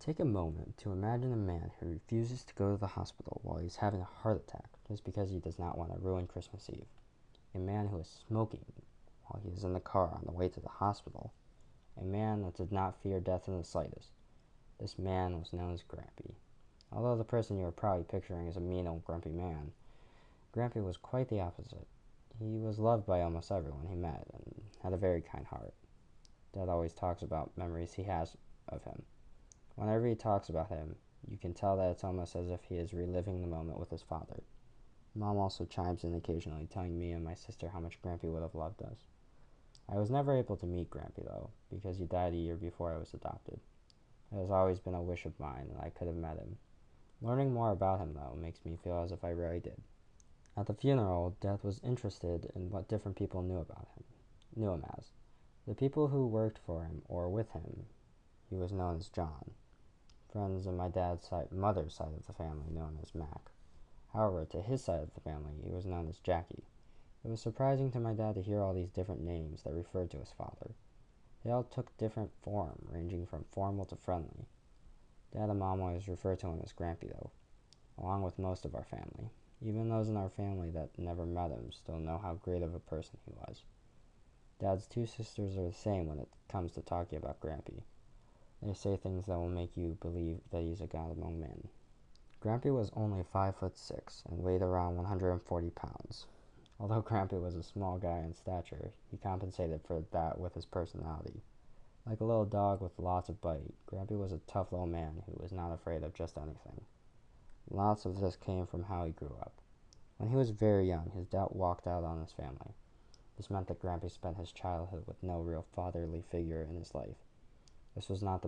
Take a moment to imagine a man who refuses to go to the hospital while he's having a heart attack just because he does not want to ruin Christmas Eve. A man who is smoking while he is in the car on the way to the hospital. A man that did not fear death in the slightest. This man was known as Grampy. Although the person you are probably picturing is a mean old grumpy man, Grampy was quite the opposite. He was loved by almost everyone he met and had a very kind heart. Dad always talks about memories he has of him. Whenever he talks about him, you can tell that it's almost as if he is reliving the moment with his father. Mom also chimes in occasionally, telling me and my sister how much Grampy would have loved us. I was never able to meet Grampy, though, because he died a year before I was adopted. It has always been a wish of mine that I could have met him. Learning more about him, though, makes me feel as if I really did. At the funeral, Dad was interested in what different people knew him as. The people who worked for him or with him, he was known as John. Friends on my mother's side of the family knew him as Mac. However, to his side of the family, he was known as Jackie. It was surprising to my dad to hear all these different names that referred to his father. They all took different form, ranging from formal to friendly. Dad and Mom always referred to him as Grampy, though, along with most of our family. Even those in our family that never met him still know how great of a person he was. Dad's two sisters are the same when it comes to talking about Grampy. They say things that will make you believe that he's a god among men. Grampy was only 5'6" and weighed around 140 pounds. Although Grampy was a small guy in stature, he compensated for that with his personality. Like a little dog with lots of bite, Grampy was a tough little man who was not afraid of just anything. Lots of this came from how he grew up. When he was very young, his dad walked out on his family. This meant that Grampy spent his childhood with no real fatherly figure in his life. He was not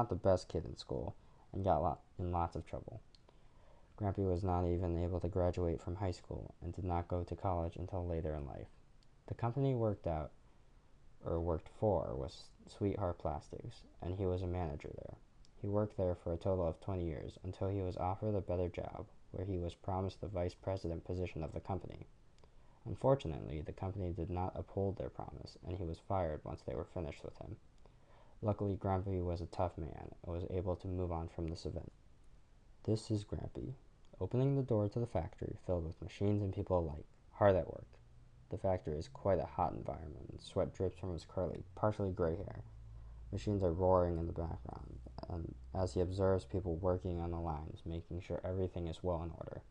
the best kid in school and got in lots of trouble. Grampy was not even able to graduate from high school and did not go to college until later in life. The company he worked for was Sweetheart Plastics, and he was a manager there. He worked there for a total of 20 years until he was offered a better job, where he was promised the vice president position of the company. Unfortunately, the company did not uphold their promise, and he was fired once they were finished with him. Luckily, Grampy was a tough man and was able to move on from this event. This is Grampy, opening the door to the factory filled with machines and people alike, hard at work. The factory is quite a hot environment, and sweat drips from his curly, partially gray hair. Machines are roaring in the background, and as he observes people working on the lines, making sure everything is well in order.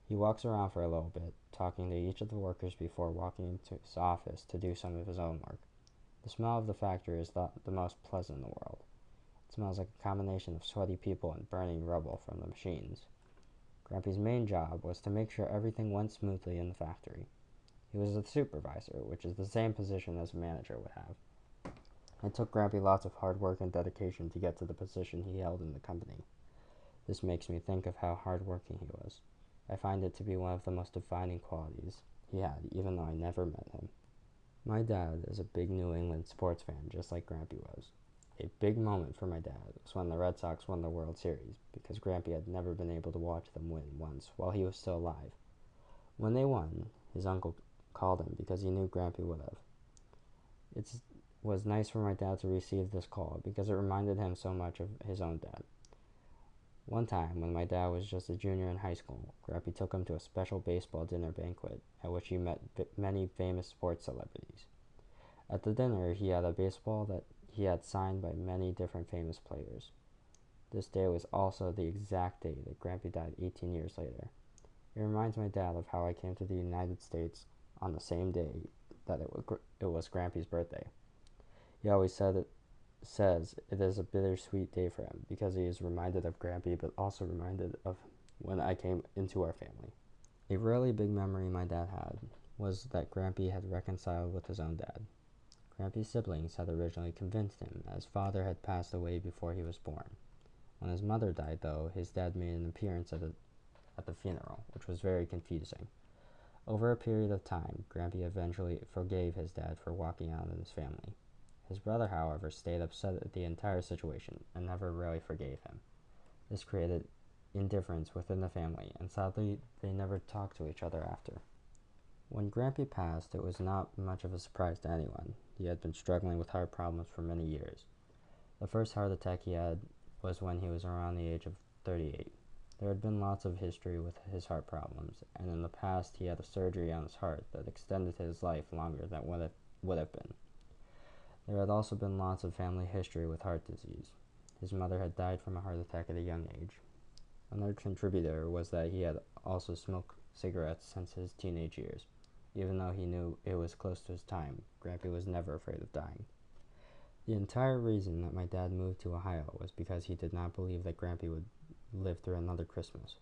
He walks around for a little bit, talking to each of the workers before walking into his office to do some of his own work. The smell of the factory is the most pleasant in the world. It smells like a combination of sweaty people and burning rubble from the machines. Grampy's main job was to make sure everything went smoothly in the factory. He was a supervisor, which is the same position as a manager would have. It took Grampy lots of hard work and dedication to get to the position he held in the company. This makes me think of how hard-working he was. I find it to be one of the most defining qualities he had, even though I never met him. My dad is a big New England sports fan, just like Grampy was. A big moment for my dad was when the Red Sox won the World Series, because Grampy had never been able to watch them win once while he was still alive. When they won, his uncle called him because he knew Grampy would have. It was nice for my dad to receive this call because it reminded him so much of his own dad. One time, when my dad was just a junior in high school, Grampy took him to a special baseball dinner banquet at which he met many famous sports celebrities. At the dinner, he had a baseball that he had signed by many different famous players. This day was also the exact day that Grampy died 18 years later. It reminds my dad of how I came to the United States on the same day that it was Grampy's birthday. He always says it is a bittersweet day for him because he is reminded of Grampy but also reminded of when I came into our family. A really big memory my dad had was that Grampy had reconciled with his own dad. Grampy's siblings had originally convinced him, as father had passed away before he was born. When his mother died, though, his dad made an appearance at the funeral, which was very confusing. Over a period of time, Grampy eventually forgave his dad for walking out on his family. His brother, however, stayed upset at the entire situation and never really forgave him. This created indifference within the family, and sadly, they never talked to each other after. When Grampy passed, it was not much of a surprise to anyone. He had been struggling with heart problems for many years. The first heart attack he had was when he was around the age of 38. There had been lots of history with his heart problems, and in the past he had a surgery on his heart that extended his life longer than what it would have been. There had also been lots of family history with heart disease. His mother had died from a heart attack at a young age. Another contributor was that he had also smoked cigarettes since his teenage years. Even though he knew it was close to his time, Grampy was never afraid of dying. The entire reason that my dad moved to Ohio was because he did not believe that Grampy would live through another Christmas.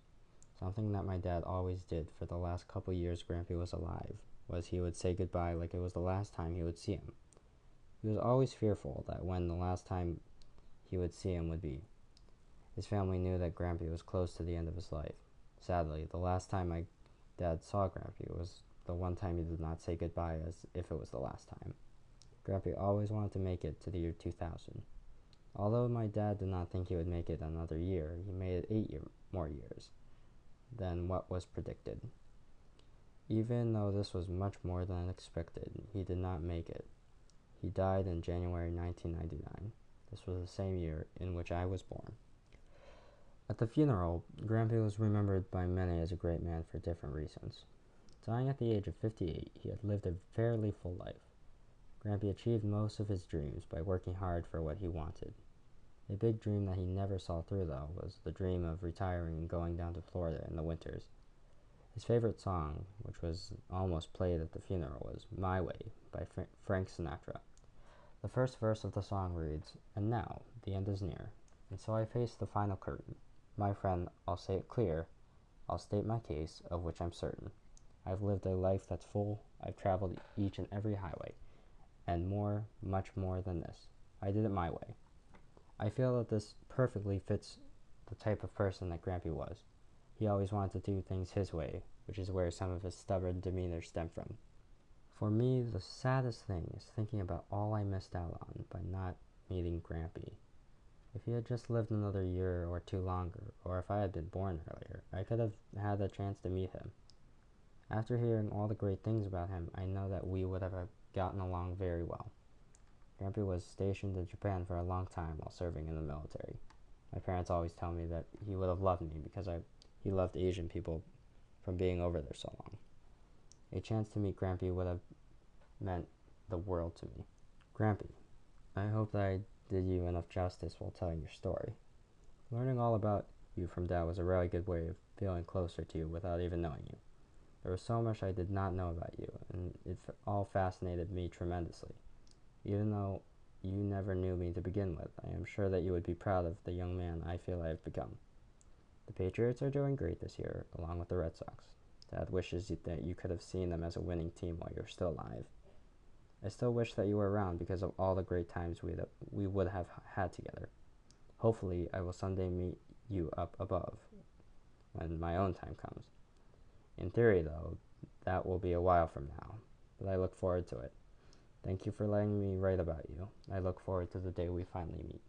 Something that my dad always did for the last couple years Grampy was alive was he would say goodbye like it was the last time he would see him. He was always fearful that when the last time he would see him would be. His family knew that Grampy was close to the end of his life. Sadly, the last time my dad saw Grampy was the one time he did not say goodbye as if it was the last time. Grampy always wanted to make it to the year 2000. Although my dad did not think he would make it another year, he made it 8 more years than what was predicted. Even though this was much more than expected, he did not make it. He died in January 1999. This was the same year in which I was born. At the funeral, Grampy was remembered by many as a great man for different reasons. Dying at the age of 58, he had lived a fairly full life. Grampy achieved most of his dreams by working hard for what he wanted. A big dream that he never saw through, though, was the dream of retiring and going down to Florida in the winters. His favorite song, which was almost played at the funeral, was My Way by Frank Sinatra. The first verse of the song reads, "And now, the end is near, and so I face the final curtain. My friend, I'll say it clear, I'll state my case, of which I'm certain. I've lived a life that's full, I've traveled each and every highway, and more, much more than this. I did it my way." I feel that this perfectly fits the type of person that Grampy was. He always wanted to do things his way, which is where some of his stubborn demeanor stemmed from. For me, the saddest thing is thinking about all I missed out on by not meeting Grampy. If he had just lived another year or two longer, or if I had been born earlier, I could have had a chance to meet him. After hearing all the great things about him, I know that we would have gotten along very well. Grampy was stationed in Japan for a long time while serving in the military. My parents always tell me that he would have loved me because he loved Asian people from being over there so long. A chance to meet Grampy would have meant the world to me. Grampy, I hope that I did you enough justice while telling your story. Learning all about you from Dad was a really good way of feeling closer to you without even knowing you. There was so much I did not know about you, and it all fascinated me tremendously. Even though you never knew me to begin with, I am sure that you would be proud of the young man I feel I have become. The Patriots are doing great this year, along with the Red Sox. Dad wishes that you could have seen them as a winning team while you're still alive. I still wish that you were around because of all the great times we would have had together. Hopefully, I will someday meet you up above when my own time comes. In theory, though, that will be a while from now, but I look forward to it. Thank you for letting me write about you. I look forward to the day we finally meet.